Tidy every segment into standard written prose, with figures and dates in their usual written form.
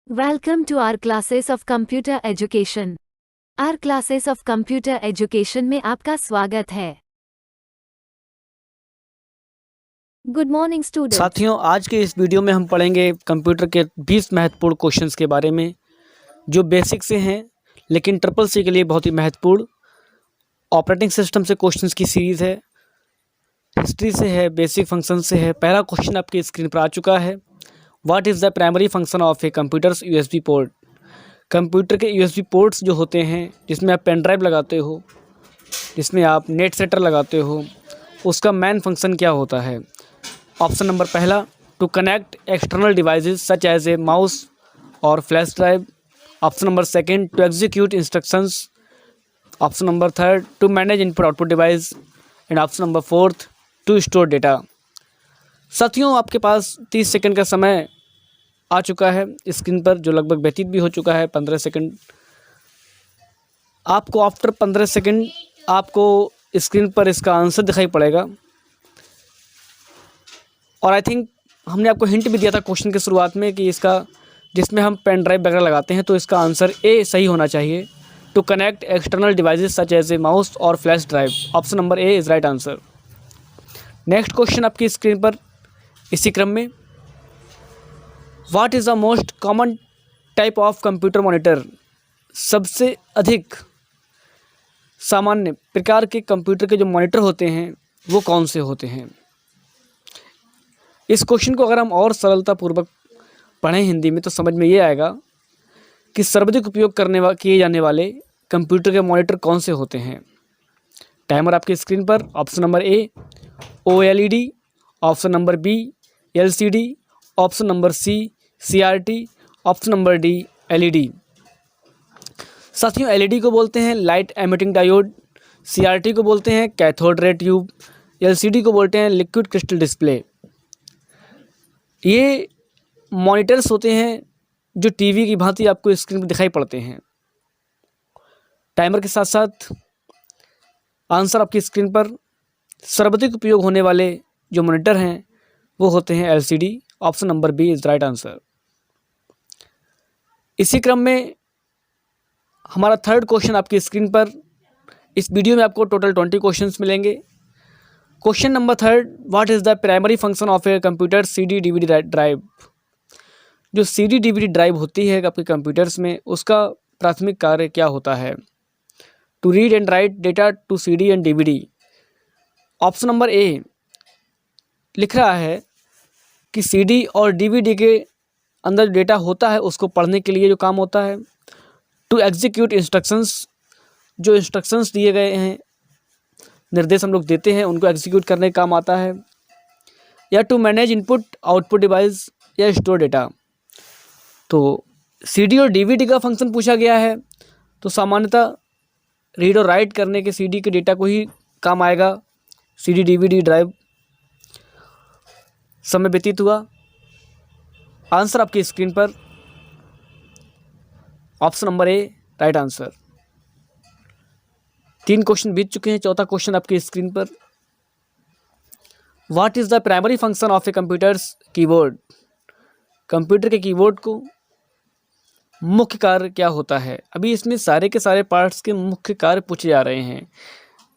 Welcome to our classes of computer education. Our classes of computer education में आपका स्वागत है. Good morning students. साथियों, आज के इस वीडियो में हम पढ़ेंगे कंप्यूटर के 20 महत्वपूर्ण क्वेश्चंस के बारे में जो बेसिक से हैं लेकिन ट्रिपल सी के लिए बहुत ही महत्वपूर्ण. ऑपरेटिंग सिस्टम से क्वेश्चंस की सीरीज़ है, हिस्ट्री से है, बेसिक फंक्शन से है. पहला क्वेश्चन आपकी स्क्रीन पर आ चुका है. What is the primary function of a computers USB port. Computer के यूएसबी पोर्ट्स जो होते हैं जिसमें आप पेन ड्राइव लगाते हो, जिसमें आप नेट सेटर लगाते हो, उसका मेन फंक्शन क्या होता है. ऑप्शन नंबर पहला, to connect external devices such as a mouse और flash drive. Option number second, to execute instructions. Option number third, to manage input output device. And option number fourth, to store data. साथियों, आपके पास 30 second का समय आ चुका है screen पर, जो लगभग व्यतीत भी हो चुका है 15 सेकंड. आपको आफ्टर 15 सेकंड आपको स्क्रीन पर इसका आंसर दिखाई पड़ेगा. और आई थिंक हमने आपको हिंट भी दिया था क्वेश्चन के शुरुआत में कि इसका, जिसमें हम पेन ड्राइव वगैरह लगाते हैं, तो इसका आंसर ए सही होना चाहिए. To connect external devices such as a mouse और flash drive. Option number A is right answer. Next question आपकी स्क्रीन पर इसी क्रम में. What is the most common type of computer monitor. सबसे अधिक सामान्य प्रकार के कंप्यूटर के जो मॉनिटर होते हैं वो कौन से होते हैं. इस क्वेश्चन को अगर हम और सरलतापूर्वक पढ़ें हिंदी में तो समझ में ये आएगा कि सर्वाधिक उपयोग किए जाने वाले कंप्यूटर के मॉनिटर कौन से होते हैं. टाइमर आपकी स्क्रीन पर. Option number A OLED, option number B LCD, option number C CRT, option number D LED. साथियों, LED को बोलते हैं लाइट एमिटिंग डायोड, CRT को बोलते हैं कैथोड रे ट्यूब, LCD को बोलते हैं लिक्विड क्रिस्टल डिस्प्ले. ये मॉनिटर्स होते हैं जो टीवी की भांति आपको स्क्रीन पर दिखाई पड़ते हैं. टाइमर के साथ साथ आंसर आपकी स्क्रीन पर. सर्वाधिक उपयोग होने वाले जो मॉनिटर हैं वो होते हैं LCD. Option number B is right answer. इसी क्रम में हमारा थर्ड क्वेश्चन आपकी स्क्रीन पर. इस वीडियो में आपको टोटल 20 क्वेश्चंस मिलेंगे. Question number third, what is the primary function of a computer CD DVD drive. जो CD DVD ड्राइव होती है आपके कंप्यूटर्स में, उसका प्राथमिक कार्य क्या होता है. To read and write data to CD and DVD. Option number A लिख रहा है कि CD और DVD के अंदर जो डेटा होता है उसको पढ़ने के लिए जो काम होता है. टू एग्जीक्यूट इंस्ट्रक्शंस, जो इंस्ट्रक्शंस दिए गए हैं, निर्देश हम लोग देते हैं, उनको एग्जीक्यूट करने का काम आता है. या to manage input output device या स्टोर डेटा. तो CD और DVD का फंक्शन पूछा गया है तो सामान्यतः रीड और राइट करने के CD के डेटा को ही काम आएगा CD DVD ड्राइव. समय व्यतीत हुआ. आंसर आपकी स्क्रीन पर. Option number A right answer. 3 question बीत चुके हैं. चौथा क्वेश्चन आपकी स्क्रीन पर. What is the primary function of a computers keyboard. Computer के कीबोर्ड को मुख्य कार्य क्या होता है. अभी इसमें सारे के सारे पार्ट्स के मुख्य कार्य पूछे जा रहे हैं.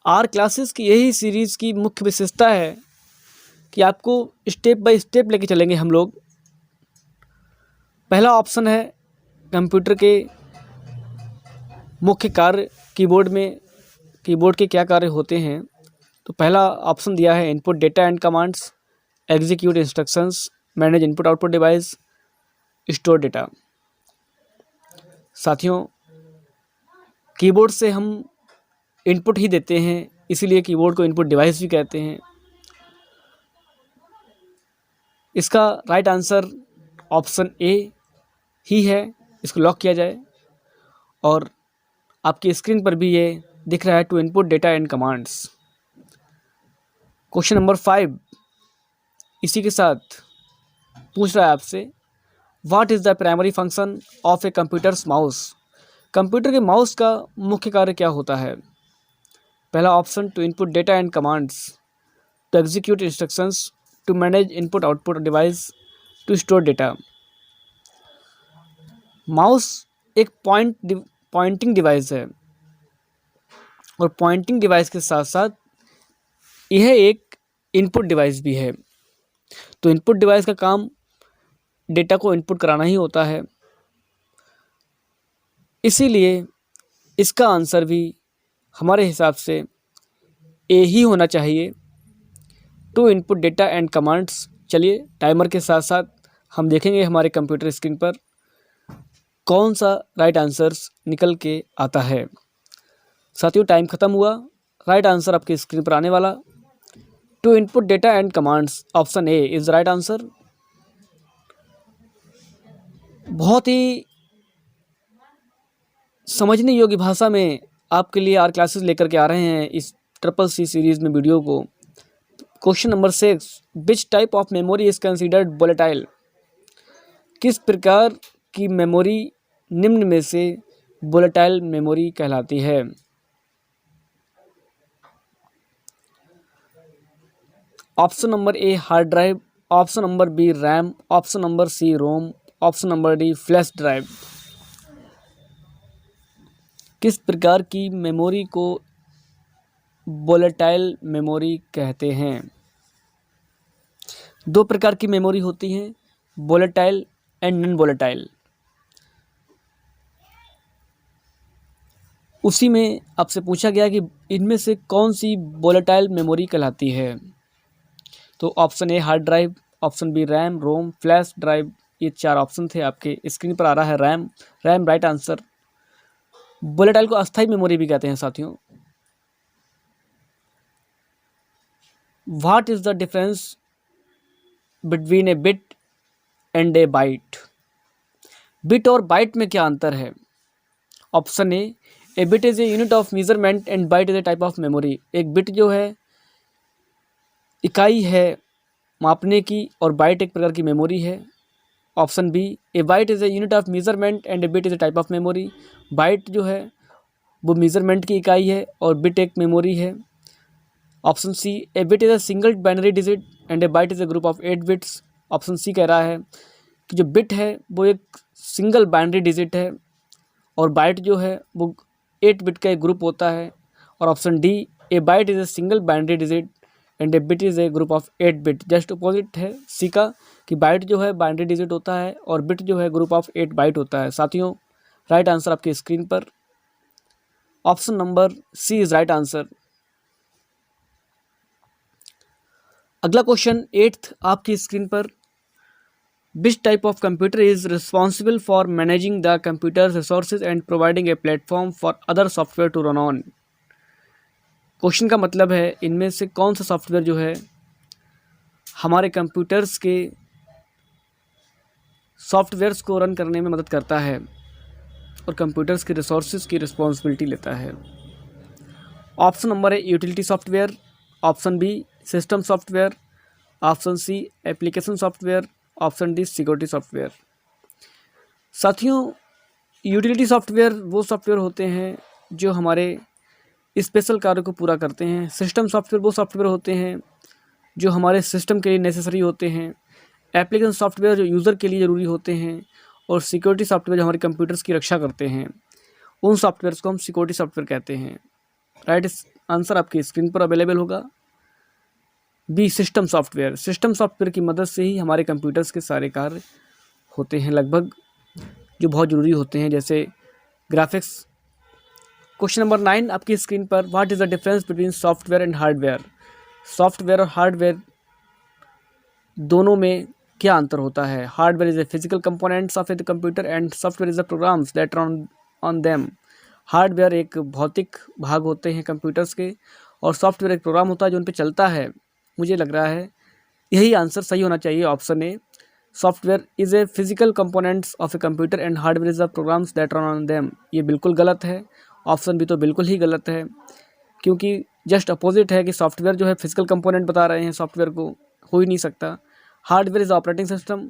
आर क्लासेस की यही सीरीज़ की मुख्य विशेषता है कि आपको स्टेप बाय स्टेप लेके चलेंगे हम लोग. पहला ऑप्शन है कंप्यूटर के मुख्य कार्य कीबोर्ड में, कीबोर्ड के क्या कार्य होते हैं. तो पहला ऑप्शन दिया है input data and commands, execute instructions, manage input output device, store data. साथियों, कीबोर्ड से हम इनपुट ही देते हैं, इसीलिए कीबोर्ड को इनपुट डिवाइस भी कहते हैं. इसका राइट आंसर ऑप्शन ए ही है. इसको लॉक किया जाए. और आपकी स्क्रीन पर भी ये दिख रहा है to input data and commands. Question number 5 इसी के साथ पूछ रहा है आपसे, what is the primary function of a computers mouse. Computer के माउस का मुख्य कार्य क्या होता है. पहला option to input data and commands, to execute instructions, to manage input output device, to store data. Mouse एक पॉइंटिंग डिवाइस है और पॉइंटिंग डिवाइस के साथ साथ यह एक इनपुट डिवाइस भी है। तो इनपुट डिवाइस का काम डेटा को इनपुट कराना ही होता है, इसीलिए इसका आंसर भी हमारे हिसाब से ए ही होना चाहिए, to input data and commands. चलिए टाइमर के साथ साथ हम देखेंगे हमारे कंप्यूटर स्क्रीन पर कौन सा राइट आंसर्स निकल के आता है। साथियों टाइम ख़त्म हुआ। राइट आंसर आपके स्क्रीन पर आने वाला, to input data and commands, option A is right answer. बहुत ही समझने योग्य भाषा में आपके लिए आर क्लासेस लेकर के आ रहे हैं इस CCC सीरीज़ में वीडियो को। Question number 6, which type of memory is considered volatile? किस प्रकार की मेमोरी निम्न में से वोलेटाइल मेमोरी कहलाती है? Option number A hard drive, option number B RAM, option number C ROM, option number D flash drive. किस प्रकार की मेमोरी को वोलेटाइल मेमोरी कहते हैं? दो प्रकार की मेमोरी होती हैं, वोलेटाइल एंड नॉन वोलेटाइल। उसी में आपसे पूछा गया कि इनमें से कौन सी वोलेटाइल मेमोरी कहलाती है। तो option A hard drive, option B RAM, ROM, flash drive, ये 4 ऑप्शन थे। आपके स्क्रीन पर आ रहा है RAM. RAM right answer. Volatile को अस्थायी मेमोरी भी कहते हैं साथियों। What is the difference between a bit and a byte? Bit और बाइट में क्या अंतर है? Option A bit is a unit of measurement and byte is a type of memory. एक बिट जो है इकाई है मापने की और बाइट एक प्रकार की मेमोरी है। Option B, a byte is a unit of measurement and a bit is a type of memory. Byte जो है वो मेजरमेंट की इकाई है और बिट एक मेमोरी है। Option C, a bit is a single binary digit and a byte is a group of 8 bits. Option C कह रहा है कि जो बिट है वो एक सिंगल बाइनरी डिजिट है और बाइट जो है वो 8 बिट का एक ग्रुप होता है। और option D, A byte is a single binary digit and a bit is a group of 8 bit. Just opposite है सी का कि बाइट जो है बाइनरी डिजिट होता है और बिट जो है ग्रुप ऑफ 8 बाइट होता है। साथियों राइट आंसर आपकी स्क्रीन पर, option number C is right answer. अगला क्वेश्चन 8th आपकी स्क्रीन पर, which type of computer is responsible for managing the computer resources and providing a platform for other software to run on? Question का मतलब है इनमें से कौन सा सॉफ्टवेयर जो है हमारे कंप्यूटर्स के सॉफ्टवेयर्स को रन करने में मदद करता है और कंप्यूटर्स के रिसोर्सेज की रिस्पॉन्सिबिलिटी लेता है। Option number A utility software, option B system software, option C application software, option D security software. साथियों यूटिलिटी सॉफ्टवेयर वो सॉफ्टवेयर होते हैं जो हमारे स्पेशल कार्य को पूरा करते हैं। सिस्टम सॉफ्टवेयर वो सॉफ्टवेयर होते हैं जो हमारे सिस्टम के लिए नेसेसरी होते हैं। एप्लीकेशन सॉफ्टवेयर जो यूज़र के लिए ज़रूरी होते हैं और सिक्योरिटी सॉफ्टवेयर जो हमारे कंप्यूटर्स की रक्षा करते हैं, उन सॉफ्टवेयर्स को हम सिक्योरिटी सॉफ्टवेयर कहते हैं। राइट आंसर आपकी स्क्रीन पर अवेलेबल होगा B system software. System software की मदद से ही हमारे कंप्यूटर्स के सारे कार्य होते हैं लगभग, जो बहुत ज़रूरी होते हैं, जैसे ग्राफिक्स। क्वेश्चन नंबर 9 आपकी स्क्रीन पर, what is the difference between software and hardware? Software और हार्डवेयर दोनों में क्या अंतर होता है? Hardware is a physical components of a computer and software is the programmes that run on them. Hardware एक भौतिक भाग होते हैं कंप्यूटर्स के और सॉफ्टवेयर एक प्रोग्राम होता है जो उन पर चलता है। मुझे लग रहा है यही आंसर सही होना चाहिए, option A. Software is a physical components of a computer and hardware is the programmes that run on them. ये बिल्कुल गलत है। ऑप्शन बी तो बिल्कुल ही गलत है, क्योंकि जस्ट अपोजिट है कि सॉफ्टवेयर जो है फिजिकल कंपोनेंट बता रहे हैं सॉफ्टवेयर को, हो ही नहीं सकता। Hardware is operating system,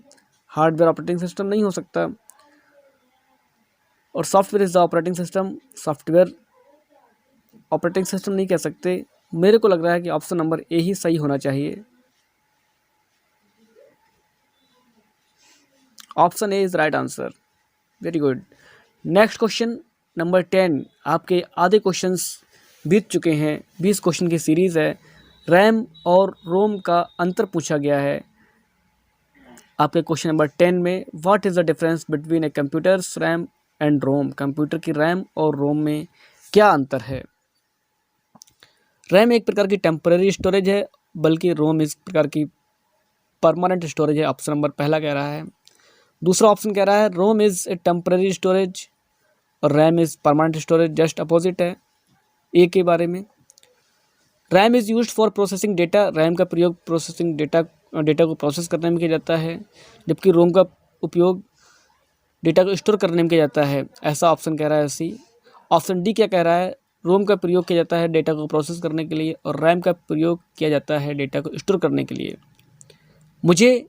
hardware operating system नहीं हो सकता। और software is the operating system, software operating system नहीं कह सकते। मेरे को लग रहा है कि ऑप्शन नंबर ए ही सही होना चाहिए। Option A is right answer. Very good. Next question number 10, आपके आधे क्वेश्चंस बीत चुके हैं। 20 क्वेश्चन की सीरीज़ है। रैम और रोम का अंतर पूछा गया है। आपके क्वेश्चन नंबर 10 में what is the difference between a computer's RAM and ROM, computer की रैम और रोम में क्या अंतर है। रैम एक प्रकार की टेम्पररी स्टोरेज है, बल्कि रोम इस प्रकार की परमानेंट स्टोरेज है। ऑप्शन नंबर पहला कह रहा है। दूसरा ऑप्शन कह रहा है ROM is a temporary storage और RAM is permanent storage, just opposite है ए के बारे में। RAM is used for processing data, RAM का प्रयोग प्रोसेसिंग डेटा को प्रोसेस करने में किया जाता है, जबकि रोम का उपयोग डेटा को स्टोर करने में किया जाता है। ऐसा ऑप्शन कह रहा है सी। ऑप्शन डी क्या कह रहा है, रोम का प्रयोग किया जाता है डेटा को प्रोसेस करने के लिए और रैम का प्रयोग किया जाता है डेटा को स्टोर करने के लिए। मुझे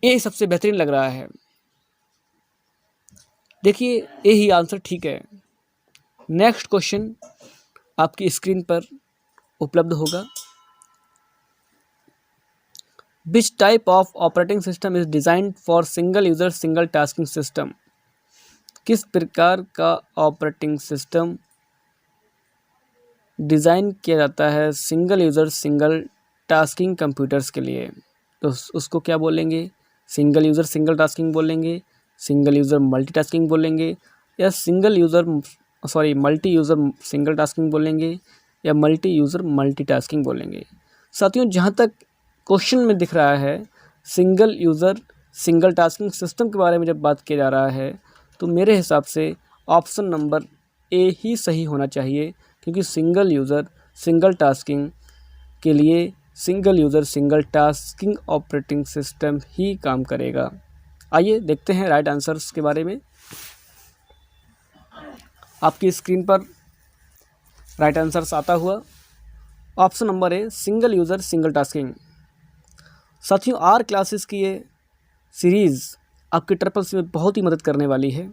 ये सबसे बेहतरीन लग रहा है। देखिए ये ही आंसर ठीक है। नेक्स्ट क्वेश्चन आपकी स्क्रीन पर उपलब्ध होगा। विच type of operating system is designed for single user single tasking system, किस प्रकार का ऑपरेटिंग सिस्टम डिज़ाइन किया जाता है single user single tasking computers के लिए। तो उसको क्या बोलेंगे, सिंगल यूज़र सिंगल टास्किंग बोलेंगे, सिंगल यूज़र मल्टीटास्किंग बोलेंगे, या मल्टी यूज़र सिंगल टास्किंग बोलेंगे, या मल्टी यूज़र मल्टीटास्किंग बोलेंगे। साथियों, जहाँ तक क्वेश्चन में दिख रहा है single user single tasking system के बारे में जब बात किया जा रहा है, तो मेरे हिसाब से ऑप्शन नंबर ए ही सही होना चाहिए, क्योंकि सिंगल यूज़र सिंगल टास्किंग के लिए single user single tasking operating system ही काम करेगा। आइए देखते हैं राइट आंसर्स के बारे में। आपकी स्क्रीन पर राइट आंसर्स आता हुआ ऑप्शन नंबर ए, सिंगल यूज़र सिंगल टास्किंग। साथियों, आर क्लासेस की ये सीरीज़ आपके ट्रिपल सी में बहुत ही मदद करने वाली है।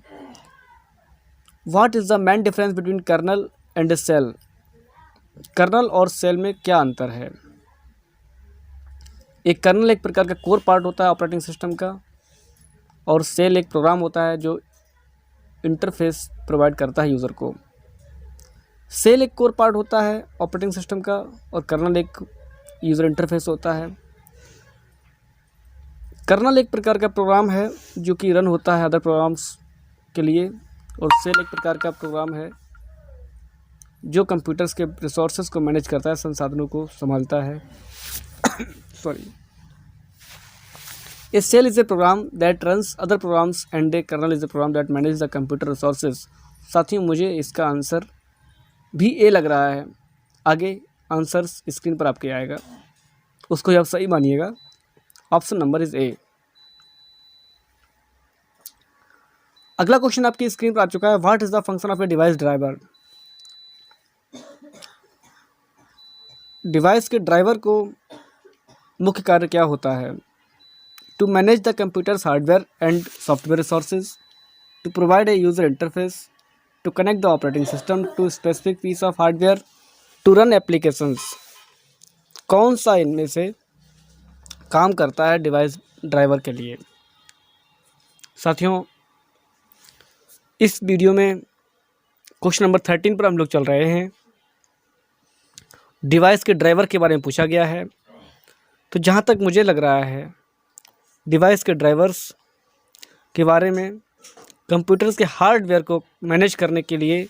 What is the main difference between kernel and a shell, kernel और सेल में क्या अंतर है। एक कर्नल एक प्रकार का कोर पार्ट होता है ऑपरेटिंग सिस्टम का, और सेल एक प्रोग्राम होता है जो इंटरफेस प्रोवाइड करता है यूज़र को। सेल एक कोर पार्ट होता है ऑपरेटिंग सिस्टम का, और कर्नल एक यूज़र इंटरफेस होता है। कर्नल एक प्रकार का प्रोग्राम है जो कि रन होता है अदर प्रोग्राम्स के लिए, और सेल एक प्रकार का प्रोग्राम है जो कंप्यूटर्स के रिसोर्सेज को मैनेज करता है, संसाधनों को संभालता है। Sorry, a shell is a program that runs other programs and a kernel is a program that manage the computer resources. साथियों, मुझे इसका आंसर भी ए लग रहा है। आगे आंसर्स स्क्रीन पर आपके आएगा, उसको आप सही मानिएगा। Option number is A. अगला क्वेश्चन आपकी स्क्रीन पर आ चुका है। What is the function of a device driver. Device के ड्राइवर को मुख्य कार्य क्या होता है। To manage the computer's hardware and software resources, to provide a user interface, to connect the operating system to specific piece of hardware, to run applications. कौन सा इनमें से काम करता है डिवाइस ड्राइवर के लिए। साथियों, इस वीडियो में क्वेश्चन नंबर 13 पर हम लोग चल रहे हैं। डिवाइस के ड्राइवर के बारे में पूछा गया है। तो जहाँ तक मुझे लग रहा है, डिवाइस के ड्राइवर्स के बारे में कंप्यूटर्स के हार्डवेयर को मैनेज करने के लिए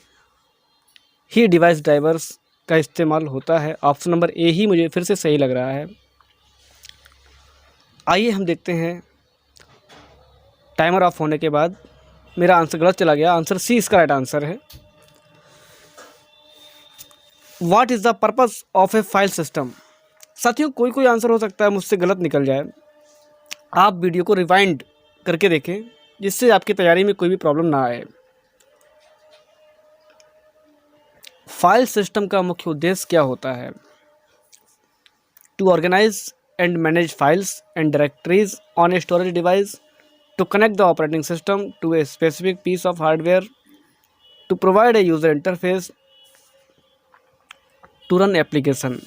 ही डिवाइस ड्राइवर्स का इस्तेमाल होता है। ऑप्शन नंबर ए ही मुझे फिर से सही लग रहा है। आइए हम देखते हैं। टाइमर ऑफ होने के बाद मेरा आंसर गलत चला गया। आंसर सी इसका राइट आंसर है। What is the purpose of A file system. साथियों, कोई आंसर हो सकता है मुझसे गलत निकल जाए। आप वीडियो को रिवाइंड करके देखें, जिससे आपकी तैयारी में कोई भी प्रॉब्लम ना आए। फाइल सिस्टम का मुख्य उद्देश्य क्या होता है। To organize and manage files and directories on a storage device, to connect the operating system to a specific piece of hardware, to provide a user interface, to run application.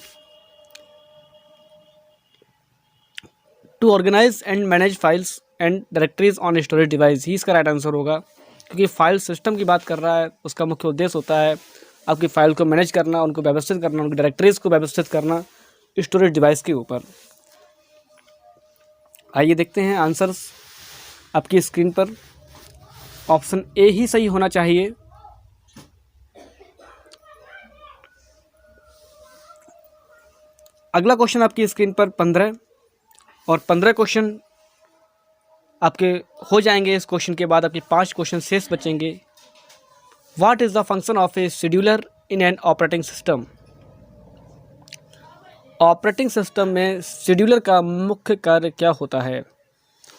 To organize and manage files and directories on storage device ही इसका right answer होगा, क्योंकि file system की बात कर रहा है। उसका मुख्य उद्देश्य होता है आपकी फाइल को मैनेज करना, उनको व्यवस्थित करना, उनकी डायरेक्टरीज को व्यवस्थित करना स्टोरेज डिवाइस के ऊपर। आइए देखते हैं आंसर्स आपकी स्क्रीन पर। ऑप्शन ए ही सही होना चाहिए। अगला क्वेश्चन आपकी स्क्रीन पर 15 और 15 क्वेश्चन आपके हो जाएंगे। इस क्वेश्चन के बाद आपके 5 क्वेश्चन शेष बचेंगे। What is the function of a scheduler in an operating system? Operating system में शेड्यूलर का मुख्य कार्य क्या होता है?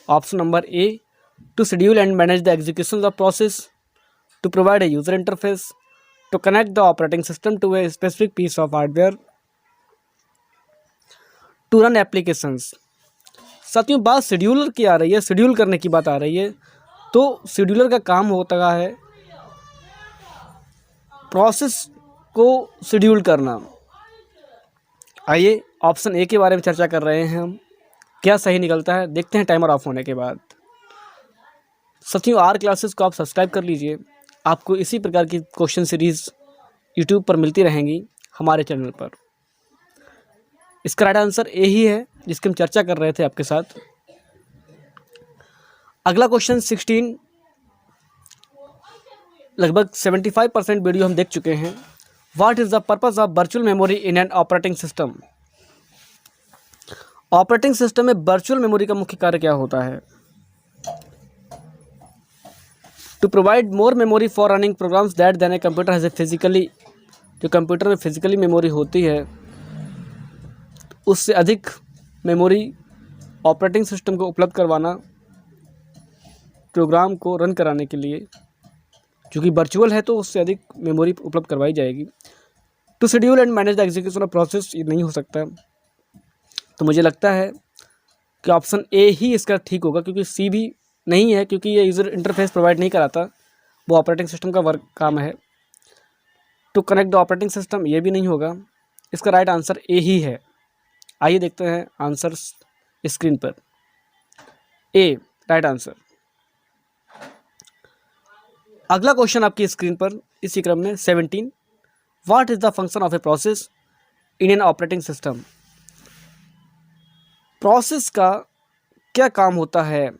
Option number A, to schedule and manage the execution of process, to provide a user interface, to connect the operating system to a specific piece of hardware, to run applications. साथियों, बात scheduler की आ रही है, schedule करने की बात आ रही है, तो शेड्यूलर का काम होता है प्रोसेस को शेड्यूल करना। आइए ऑप्शन ए के बारे में चर्चा कर रहे हैं हम, क्या सही निकलता है देखते हैं टाइमर ऑफ होने के बाद। साथियों, आर क्लासेस को आप सब्सक्राइब कर लीजिए, आपको इसी प्रकार की क्वेश्चन सीरीज़ यूट्यूब पर मिलती रहेंगी हमारे चैनल पर। इसका राइट आंसर ए ही है जिसकी हम चर्चा कर रहे थे आपके साथ। अगला क्वेश्चन 16, लगभग 75% वीडियो हम देख चुके हैं। What is the purpose of virtual memory in an operating system? Operating system में वर्चुअल मेमोरी का मुख्य कार्य क्या होता है? To provide more memory for running programs that then a computer has a physically, जो कंप्यूटर में फिजिकली मेमोरी होती है उससे अधिक मेमोरी ऑपरेटिंग सिस्टम को उपलब्ध करवाना प्रोग्राम को रन कराने के लिए। क्योंकि वर्चुअल है तो उससे अधिक मेमोरी उपलब्ध करवाई जाएगी। To schedule and manage the execution of process, ये नहीं हो सकता। तो मुझे लगता है कि ऑप्शन ए ही इसका ठीक होगा, क्योंकि सी भी नहीं है, क्योंकि ये यूज़र इंटरफेस प्रोवाइड नहीं कराता, वो ऑपरेटिंग सिस्टम का वर्क काम है। To connect the operating system, ये भी नहीं होगा। इसका राइट आंसर ए ही है। आइए देखते हैं आंसर स्क्रीन पर। A right answer. अगला क्वेश्चन आपकी स्क्रीन पर इसी क्रम में 17, what is the function of a process in an operating system? Process का क्या काम होता है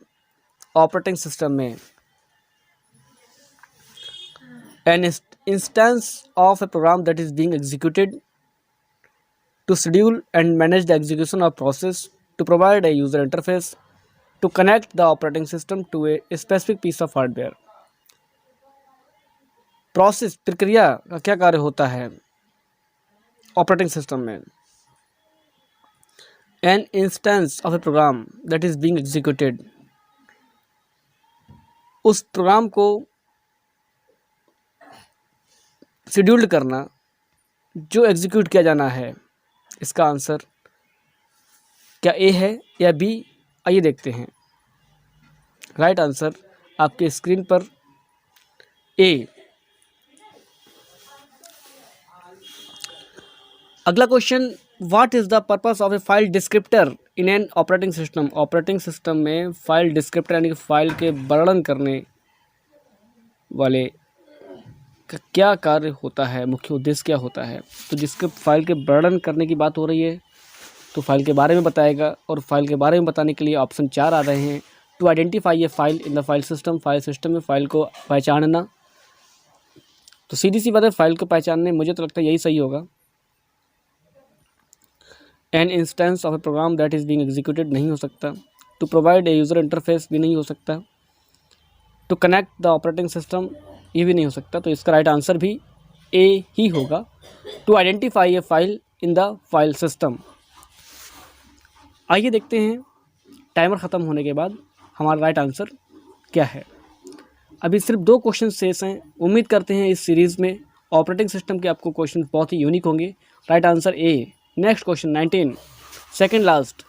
ऑपरेटिंग सिस्टम में? An instance of a program that is being executed, to schedule and manage the execution of process, to provide a user interface, to connect the operating system to a specific piece of hardware. Process प्रक्रिया का क्या कार्य होता है operating system में? An instance of a program that is being executed, उस program को scheduled करना जो एग्जीक्यूट किया जाना है। इसका आंसर क्या ए है या बी? आइए देखते हैं। राइट आंसर आपके स्क्रीन पर ए। अगला question, what is the purpose of A file descriptor in an operating system? Operating system में फाइल डिस्क्रिप्टर यानी कि फाइल के वर्णन करने वाले का क्या कार्य होता है, मुख्य उद्देश्य क्या होता है? तो जिसके फाइल के वर्णन करने की बात हो रही है तो फाइल के बारे में बताएगा, और फाइल के बारे में बताने के लिए ऑप्शन 4 आ रहे हैं। To identify a file in the file system में फाइल को पहचानना। तो सीधी सी बात है, फाइल को पहचानने, मुझे तो लगता है यही सही होगा। An instance of a program that is being executed नहीं हो सकता। To provide a user interface भी नहीं हो सकता। To connect the operating system, ये भी नहीं हो सकता। तो इसका राइट आंसर भी ए ही होगा, to identify a file in the file system. आइए देखते हैं टाइमर ख़त्म होने के बाद हमारा राइट आंसर क्या है। अभी सिर्फ 2 क्वेश्चन शेष हैं। उम्मीद करते हैं इस सीरीज़ में ऑपरेटिंग सिस्टम के आपको क्वेश्चन बहुत ही यूनिक होंगे। Right answer A. Next question 19, second last.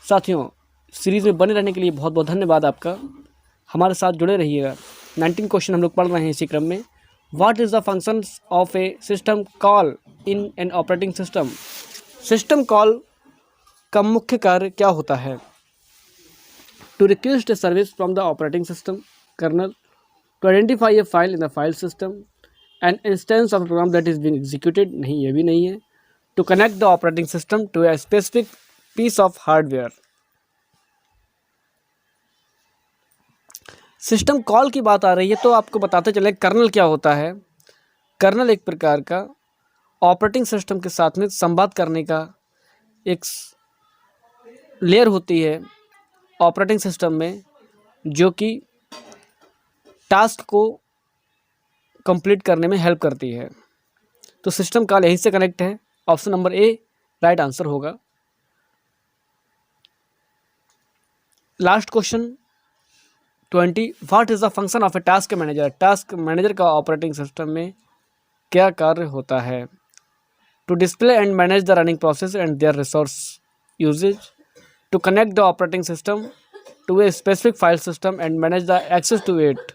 साथियों, सीरीज़ में बने रहने के लिए बहुत बहुत धन्यवाद आपका, हमारे साथ जुड़े रहिएगा। 19 क्वेश्चन हम लोग पढ़ रहे हैं इसी क्रम में। What is the functions of A system call in an operating system? System call का मुख्य कार्य क्या होता है? to request a service from the operating system kernel, to identify a file in the file system, an instance of a program that is being executed, नहीं ये भी नहीं है, to connect the operating system to a specific piece of hardware. System call की बात आ रही है तो आपको बताते चले कर्नल क्या होता है। कर्नल एक प्रकार का ऑपरेटिंग सिस्टम के साथ में संवाद करने का एक लेयर होती है ऑपरेटिंग सिस्टम में, जो कि टास्क को कंप्लीट करने में हेल्प करती है। तो सिस्टम कॉल यहीं से कनेक्ट है। Option number A right answer होगा। Last question 20, what is the function of a task manager. Task manager का ऑपरेटिंग सिस्टम में क्या कार्य होता है? To display and manage the running process and their resource usage, to connect the operating system to a specific file system and manage the access to it.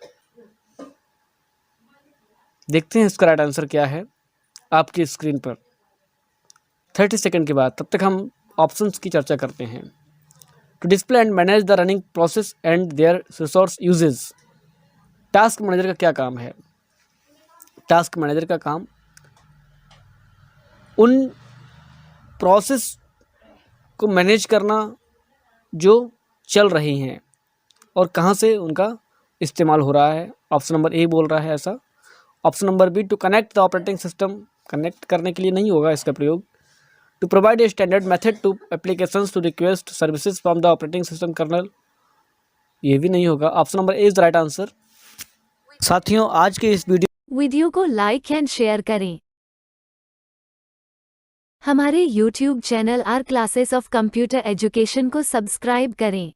देखते हैं इसका right answer क्या है आपकी स्क्रीन पर 30 सेकंड के बाद। तब तक हम ऑप्शंस की चर्चा करते हैं। To display and manage the running process and their resource usage. Task manager का क्या काम है? टास्क मैनेजर का काम उन प्रोसेस को मैनेज करना जो चल रही हैं और कहाँ से उनका इस्तेमाल हो रहा है। ऑप्शन नंबर ए बोल रहा है ऐसा। Option number B to connect the operating system, connect करने के लिए नहीं होगा इसका प्रयोग। To provide a standard method to applications to request services from the operating system kernel, ये भी नहीं होगा। Option number A is the right answer. साथियों, आज के इस वीडियो को लाइक एंड शेयर करें। हमारे YouTube channel are classes of computer education को सब्सक्राइब करें।